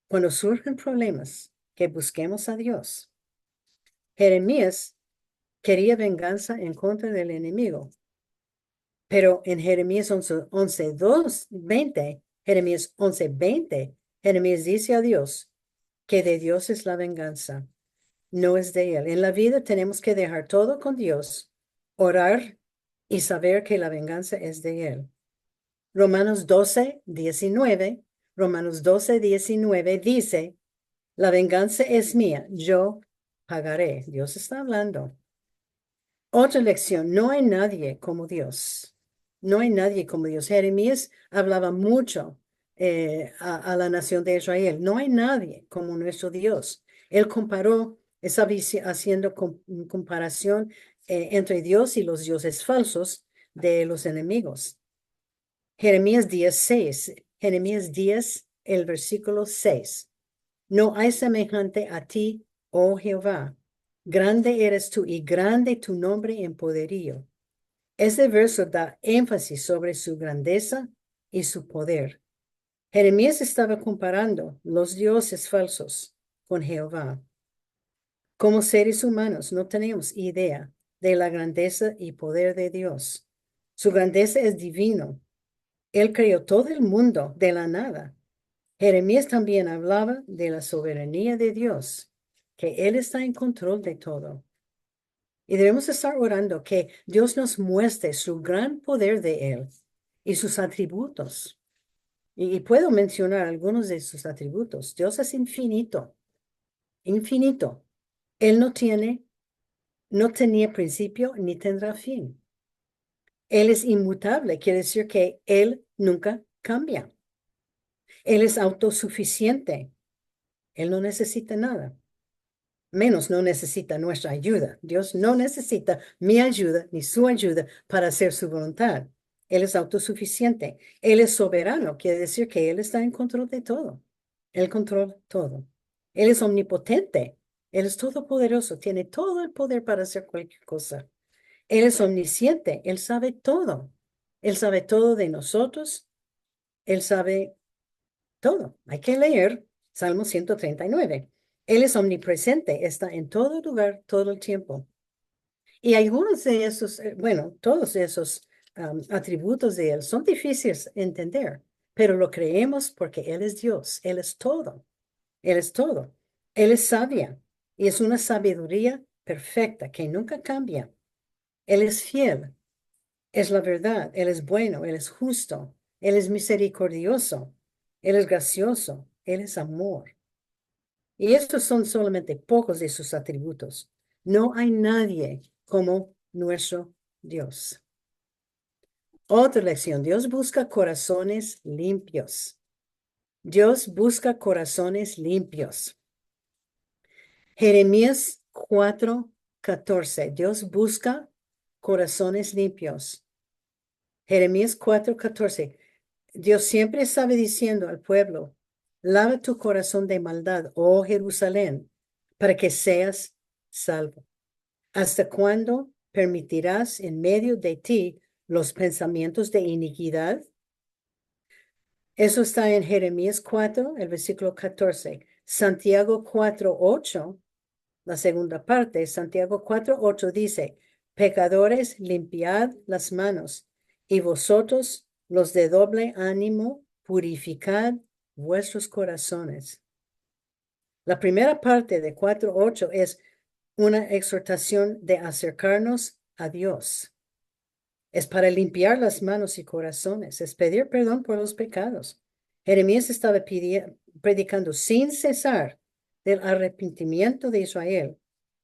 Cuando surgen problemas, que busquemos a Dios. Jeremías quería venganza en contra del enemigo. Pero en Jeremías 11:20, Jeremías 11:20, Jeremías dice a Dios que de Dios es la venganza, no es de Él. En la vida tenemos que dejar todo con Dios, orar y saber que la venganza es de Él. Romanos 12:19, Romanos 12:19 dice, la venganza es mía, yo pagaré. Dios está hablando. Otra lección, no hay nadie como Dios. No hay nadie como Dios. Jeremías hablaba mucho a la nación de Israel. No hay nadie como nuestro Dios. Él comparó, estaba haciendo comparación entre Dios y los dioses falsos de los enemigos. Jeremías 10:6. Jeremías 10, el versículo 6. No hay semejante a ti, oh Jehová. Grande eres tú y grande tu nombre en poderío. Este verso da énfasis sobre su grandeza y su poder. Jeremías estaba comparando los dioses falsos con Jehová. Como seres humanos no tenemos idea de la grandeza y poder de Dios. Su grandeza es divino. Él creó todo el mundo de la nada. Jeremías también hablaba de la soberanía de Dios, que Él está en control de todo. Y debemos estar orando que Dios nos muestre su gran poder de Él y sus atributos. Y puedo mencionar algunos de sus atributos. Dios es infinito, infinito. Él no tenía principio ni tendrá fin. Él es inmutable, quiere decir que Él nunca cambia. Él es autosuficiente. Él no necesita nada. Menos no necesita nuestra ayuda. Dios no necesita mi ayuda ni su ayuda para hacer su voluntad. Él es autosuficiente. Él es soberano, quiere decir que Él está en control de todo. Él controla todo. Él es omnipotente. Él es todopoderoso. Tiene todo el poder para hacer cualquier cosa. Él es omnisciente. Él sabe todo. Él sabe todo de nosotros. Él sabe todo. Hay que leer Salmo 139. Él es omnipresente, está en todo lugar, todo el tiempo. Y algunos de esos, bueno, todos esos atributos de Él son difíciles de entender, pero lo creemos porque Él es Dios, Él es todo, Él es todo. Él es sabia y es una sabiduría perfecta que nunca cambia. Él es fiel, es la verdad, Él es bueno, Él es justo, Él es misericordioso, Él es gracioso, Él es amor. Y estos son solamente pocos de sus atributos. No hay nadie como nuestro Dios. Otra lección, Dios busca corazones limpios. Dios busca corazones limpios. Jeremías 4:14, Dios busca corazones limpios. Jeremías 4:14, Dios siempre estaba diciendo al pueblo, lava tu corazón de maldad, oh Jerusalén, para que seas salvo. ¿Hasta cuándo permitirás en medio de ti los pensamientos de iniquidad? Eso está en Jeremías 4, el versículo 14. Santiago 4:8, la segunda parte, Santiago 4:8 dice, pecadores, limpiad las manos, y vosotros, los de doble ánimo, purificad vuestros corazones. La primera parte de 4:8 es una exhortación de acercarnos a Dios. Es para limpiar las manos y corazones, es pedir perdón por los pecados. Jeremías estaba predicando sin cesar del arrepentimiento de Israel,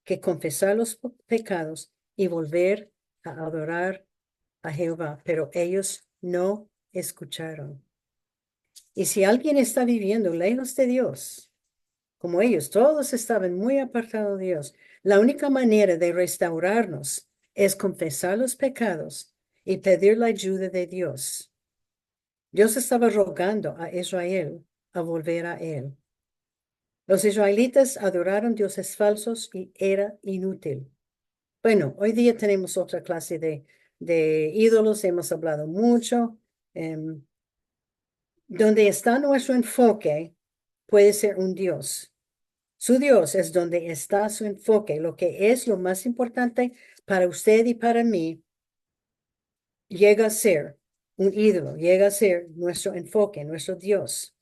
que confesar los pecados y volver a adorar a Jehová, pero ellos no escucharon. Y si alguien está viviendo lejos de Dios, como ellos, todos estaban muy apartados de Dios, la única manera de restaurarnos es confesar los pecados y pedir la ayuda de Dios. Dios estaba rogando a Israel a volver a Él. Los israelitas adoraron dioses falsos y era inútil. Bueno, hoy día tenemos otra clase de ídolos, hemos hablado mucho. Donde está nuestro enfoque puede ser un Dios. Su Dios es donde está su enfoque, lo que es lo más importante para usted y para mí, llega a ser un ídolo, llega a ser nuestro enfoque, nuestro Dios,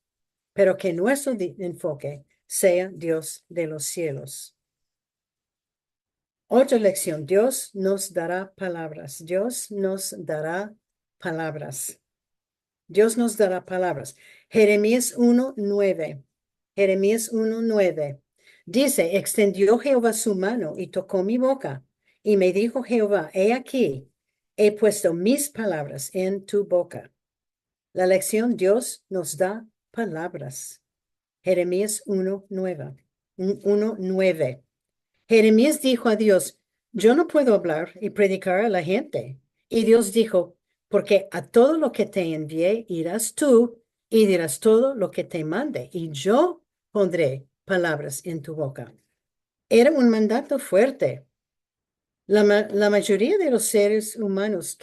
pero que nuestro enfoque sea Dios de los cielos. Otra lección, Dios nos dará palabras, Dios nos dará palabras, Dios nos dará palabras. Jeremías 1:9, Jeremías 1:9. Dice, extendió Jehová su mano y tocó mi boca, y me dijo Jehová, he aquí, he puesto mis palabras en tu boca. La lección, Dios nos da palabras. Jeremías 1:9. Jeremías dijo a Dios, yo no puedo hablar y predicar a la gente. Y Dios dijo, porque a todo lo que te envié irás tú y dirás todo lo que te mande, y yo pondré palabras en tu boca. Era un mandato fuerte. La mayoría de los seres humanos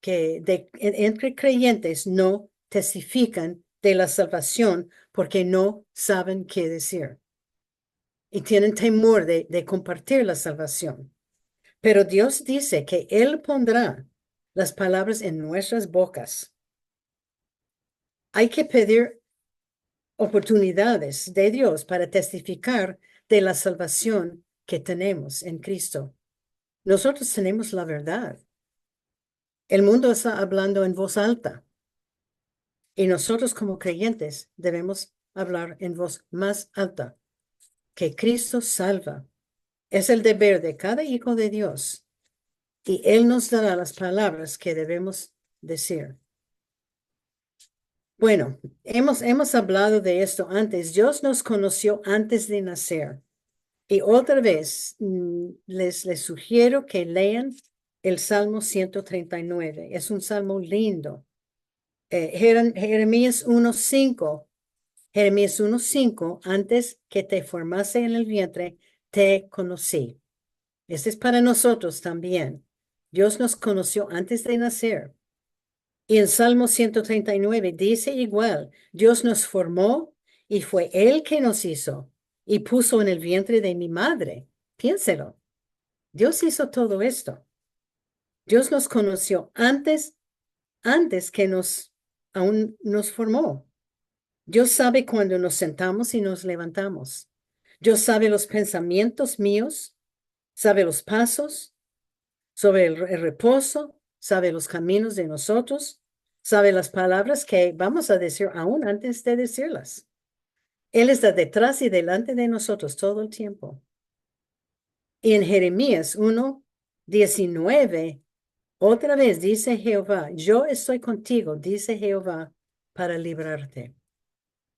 entre creyentes no testifican de la salvación porque no saben qué decir y tienen temor de compartir la salvación. Pero Dios dice que Él pondrá las palabras en nuestras bocas. Hay que pedir oportunidades de Dios para testificar de la salvación que tenemos en Cristo. Nosotros tenemos la verdad. El mundo está hablando en voz alta y nosotros como creyentes debemos hablar en voz más alta, que Cristo salva. Es el deber de cada hijo de Dios y Él nos dará las palabras que debemos decir. Bueno, hemos hablado de esto antes. Dios nos conoció antes de nacer. Y otra vez, les sugiero que lean el Salmo 139. Es un salmo lindo. Jeremías 1:5. Jeremías 1:5, antes que te formase en el vientre, te conocí. Este es para nosotros también. Dios nos conoció antes de nacer. Y en Salmo 139 dice igual, Dios nos formó y fue Él que nos hizo y puso en el vientre de mi madre. Piénselo. Dios hizo todo esto. Dios nos conoció antes que aún nos formó. Dios sabe cuando nos sentamos y nos levantamos. Dios sabe los pensamientos míos, sabe los pasos, sobre el reposo, sabe los caminos de nosotros, sabe las palabras que vamos a decir aún antes de decirlas. Él está detrás y delante de nosotros todo el tiempo. Y en Jeremías 1:19, otra vez dice Jehová, yo estoy contigo, dice Jehová, para librarte.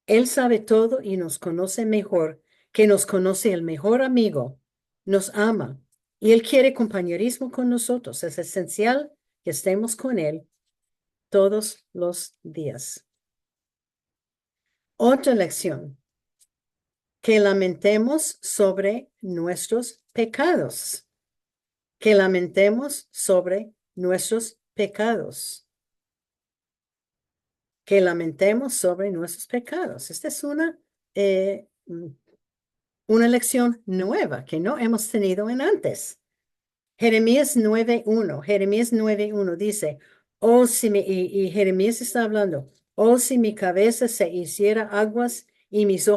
Él sabe todo y nos conoce mejor que nos conoce el mejor amigo. Nos ama y Él quiere compañerismo con nosotros. Es esencial que estemos con Él todos los días. Otra lección, que lamentemos sobre nuestros pecados. Que lamentemos sobre nuestros pecados. Que lamentemos sobre nuestros pecados. Esta es una lección nueva que no hemos tenido en antes. Jeremías 9:1 dice, y Jeremías está hablando, oh, si mi cabeza se hiciera aguas y mis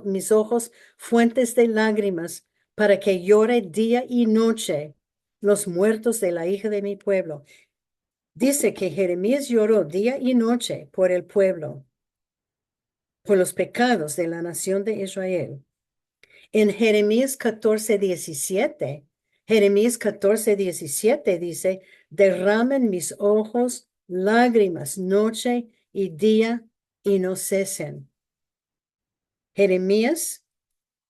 mis ojos fuentes de lágrimas, para que llore día y noche los muertos de la hija de mi pueblo. Dice que Jeremías lloró día y noche por el pueblo, por los pecados de la nación de Israel. En Jeremías 14:17 dice, derramen mis ojos lágrimas noche y día y no cesen. Jeremías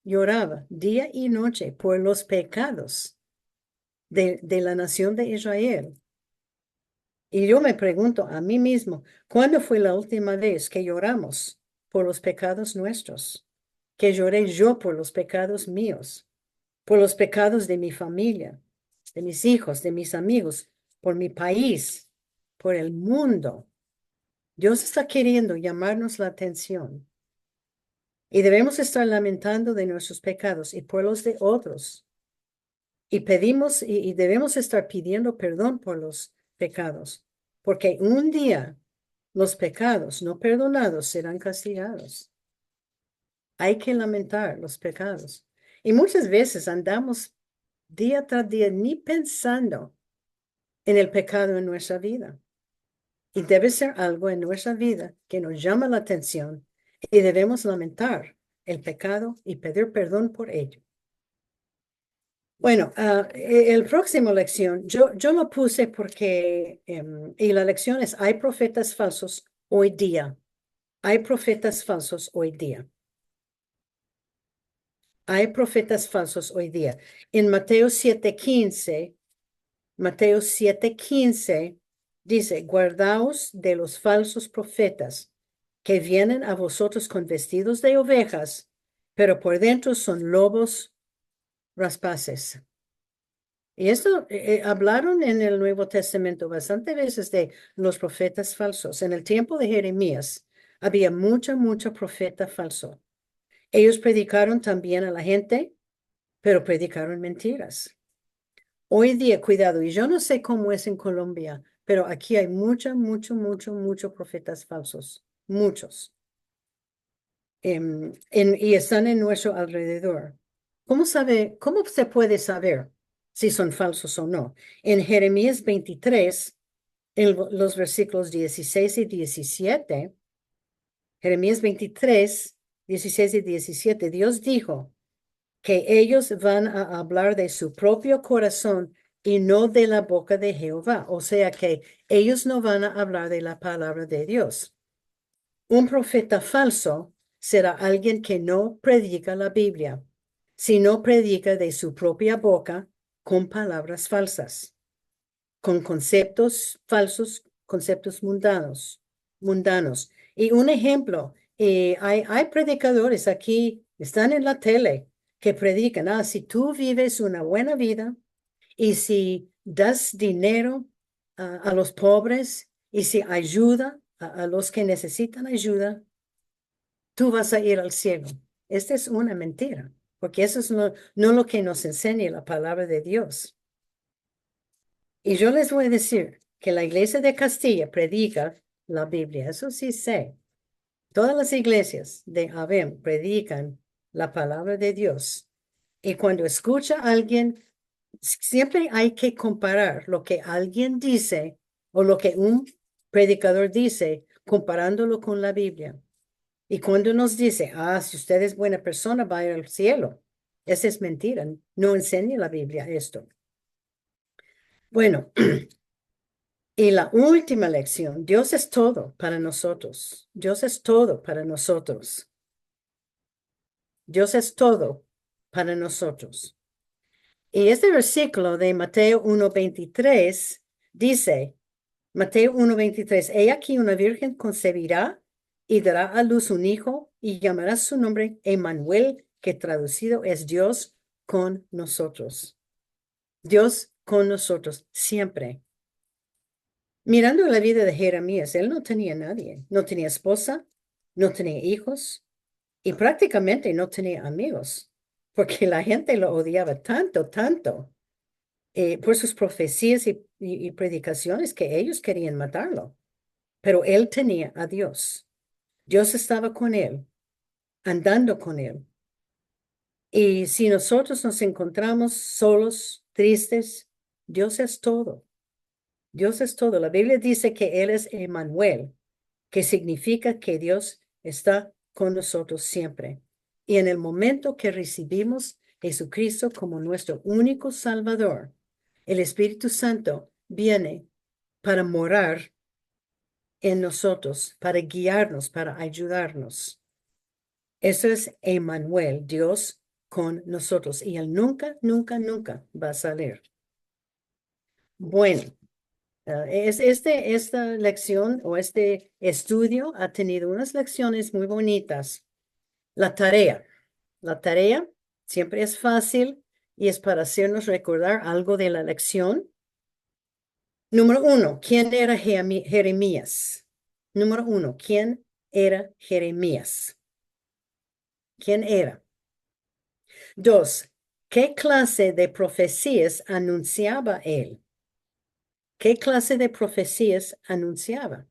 lloraba día y noche por los pecados de la nación de Israel. Y yo me pregunto a mí mismo, ¿cuándo fue la última vez que lloramos por los pecados nuestros? Que lloré yo por los pecados míos, por los pecados de mi familia, de mis hijos, de mis amigos, por mi país, por el mundo. Dios está queriendo llamarnos la atención. Y debemos estar lamentando de nuestros pecados y por los de otros. Y pedimos y debemos estar pidiendo perdón por los pecados, porque un día los pecados no perdonados serán castigados. Hay que lamentar los pecados. Y muchas veces andamos día tras día ni pensando en el pecado en nuestra vida. Y debe ser algo en nuestra vida que nos llama la atención y debemos lamentar el pecado y pedir perdón por ello. Bueno, el próximo lección, yo lo puse porque, y la lección es, hay profetas falsos hoy día. Hay profetas falsos hoy día. Hay profetas falsos hoy día. En Mateo 7:15 dice, guardaos de los falsos profetas que vienen a vosotros con vestidos de ovejas, pero por dentro son lobos rapaces. Y esto hablaron en el Nuevo Testamento bastante veces de los profetas falsos. En el tiempo de Jeremías había mucho profeta falso. Ellos predicaron también a la gente, pero predicaron mentiras. Hoy día, cuidado, y yo no sé cómo es en Colombia, pero aquí hay muchos profetas falsos, muchos. Y están en nuestro alrededor. Cómo se puede saber si son falsos o no? En Jeremías 23, en los versículos 16 y 17, Jeremías 23, 16 y 17, Dios dijo que ellos van a hablar de su propio corazón y no de la boca de Jehová. O sea que ellos no van a hablar de la palabra de Dios. Un profeta falso será alguien que no predica la Biblia, sino predica de su propia boca con palabras falsas, con conceptos falsos, conceptos mundanos. Y un ejemplo, hay predicadores aquí, están en la tele, que predican, si tú vives una buena vida y si das dinero a los pobres y si ayuda a los que necesitan ayuda, tú vas a ir al cielo. Esta es una mentira, porque eso es no lo que nos enseña la palabra de Dios. Y yo les voy a decir que la iglesia de Castilla predica la Biblia, eso sí sé. Todas las iglesias de Abem predican la palabra de Dios. Y cuando escucha a alguien, siempre hay que comparar lo que alguien dice o lo que un predicador dice, comparándolo con la Biblia. Y cuando nos dice, si usted es buena persona, va a ir al cielo. Esa es mentira. No enseña la Biblia esto. Bueno, y la última lección, Dios es todo para nosotros. Dios es todo para nosotros. Dios es todo para nosotros. Y este versículo de Mateo 1:23 dice, Mateo 1:23, he aquí una virgen concebirá y dará a luz un hijo y llamará su nombre Emmanuel, que traducido es Dios con nosotros. Dios con nosotros siempre. Mirando la vida de Jeremías, él no tenía nadie, no tenía esposa, no tenía hijos y prácticamente no tenía amigos, porque la gente lo odiaba tanto, tanto, por sus profecías y predicaciones que ellos querían matarlo. Pero él tenía a Dios. Dios estaba con él, andando con él. Y si nosotros nos encontramos solos, tristes, Dios es todo. Dios es todo. La Biblia dice que Él es Emmanuel, que significa que Dios está con nosotros siempre. Y en el momento que recibimos Jesucristo como nuestro único Salvador, el Espíritu Santo viene para morar en nosotros, para guiarnos, para ayudarnos. Eso es Emmanuel, Dios con nosotros. Y Él nunca, nunca, nunca va a salir. Bueno, esta lección o este estudio ha tenido unas lecciones muy bonitas. La tarea siempre es fácil y es para hacernos recordar algo de la lección. Número 1, ¿quién era Jeremías? Número 1, ¿quién era Jeremías? ¿Quién era? 2, ¿qué clase de profecías anunciaba él? ¿Qué clase de profecías anunciaba?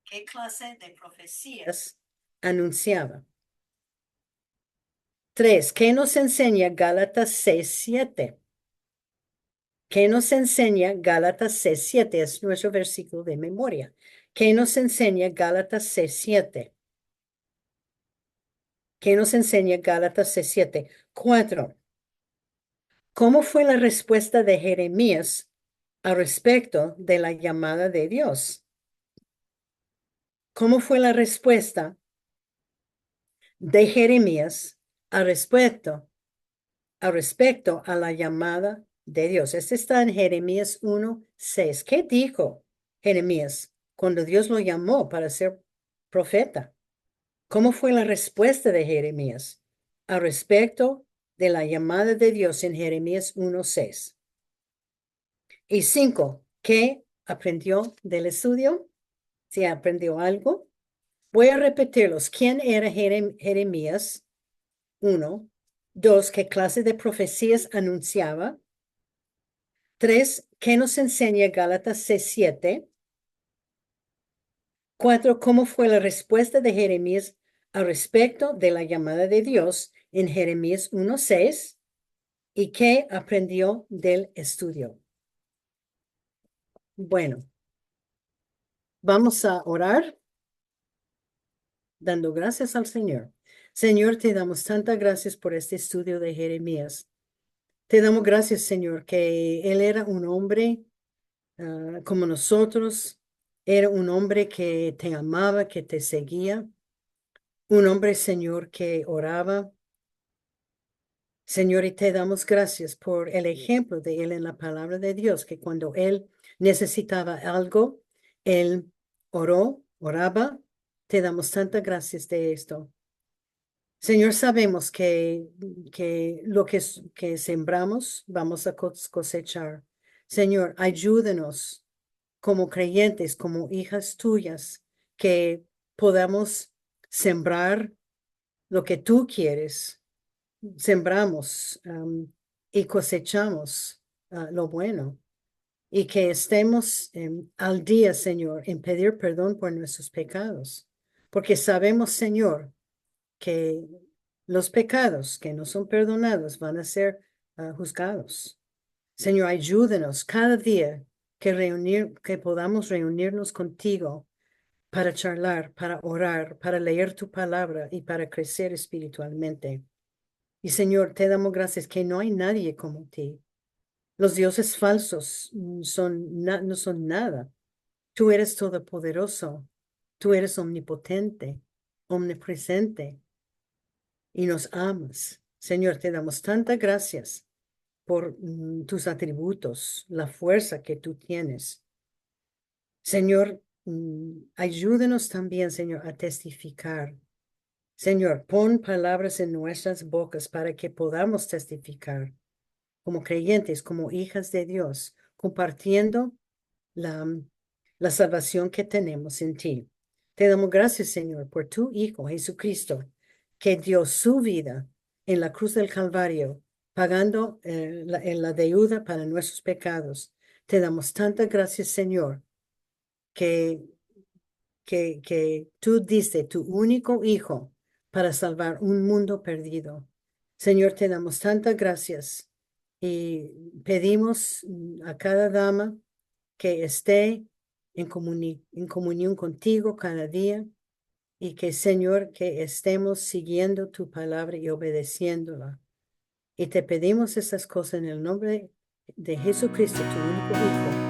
¿Qué clase de profecías anunciaba? 3, ¿qué nos enseña Gálatas 6:7? ¿Qué nos enseña Gálatas 6:7? Es nuestro versículo de memoria. ¿Qué nos enseña Gálatas 6:7? ¿Qué nos enseña Gálatas 6:7? 4, ¿cómo fue la respuesta de Jeremías al respecto de la llamada de Dios? ¿Cómo fue la respuesta de Jeremías al respecto a la llamada de Dios? Este está en Jeremías 1:6. ¿Qué dijo Jeremías cuando Dios lo llamó para ser profeta? ¿Cómo fue la respuesta de Jeremías al respecto de la llamada de Dios en Jeremías 1:6? Y 5, ¿qué aprendió del estudio? Si aprendió algo. Voy a repetirlos. ¿Quién era Jeremías? 1. 2, ¿qué clase de profecías anunciaba? 3, ¿qué nos enseña Gálatas 6:7? 4, ¿cómo fue la respuesta de Jeremías al respecto de la llamada de Dios en Jeremías 1:6? ¿Y qué aprendió del estudio? Bueno, vamos a orar dando gracias al Señor. Señor, te damos tantas gracias por este estudio de Jeremías. Te damos gracias, Señor, que Él era un hombre como nosotros, era un hombre que te amaba, que te seguía, un hombre, Señor, que oraba. Señor, y te damos gracias por el ejemplo de Él en la palabra de Dios, que cuando Él necesitaba algo, Él oraba. Te damos tantas gracias de esto. Señor, sabemos que lo que sembramos vamos a cosechar. Señor, ayúdenos como creyentes, como hijas tuyas, que podamos sembrar lo que tú quieres. Sembramos y cosechamos lo bueno. Y que estemos al día, Señor, en pedir perdón por nuestros pecados. Porque sabemos, Señor, que los pecados que no son perdonados van a ser juzgados. Señor, ayúdenos cada día que podamos reunirnos contigo para charlar, para orar, para leer tu palabra y para crecer espiritualmente. Y Señor, te damos gracias que no hay nadie como ti. Los dioses falsos no son nada. Tú eres todopoderoso. Tú eres omnipotente, omnipresente y nos amas. Señor, te damos tantas gracias por tus atributos, la fuerza que tú tienes. Señor, ayúdenos también, Señor, a testificar. Señor, pon palabras en nuestras bocas para que podamos testificar como creyentes, como hijas de Dios, compartiendo la, la salvación que tenemos en ti. Te damos gracias, Señor, por tu Hijo Jesucristo, que dio su vida en la cruz del Calvario, pagando la deuda para nuestros pecados. Te damos tantas gracias, Señor, que, que tú diste tu único Hijo para salvar un mundo perdido. Señor, te damos tantas gracias y pedimos a cada dama que esté en comunión contigo cada día y que, Señor, que estemos siguiendo tu palabra y obedeciéndola. Y te pedimos esas cosas en el nombre de Jesucristo, tu único Hijo.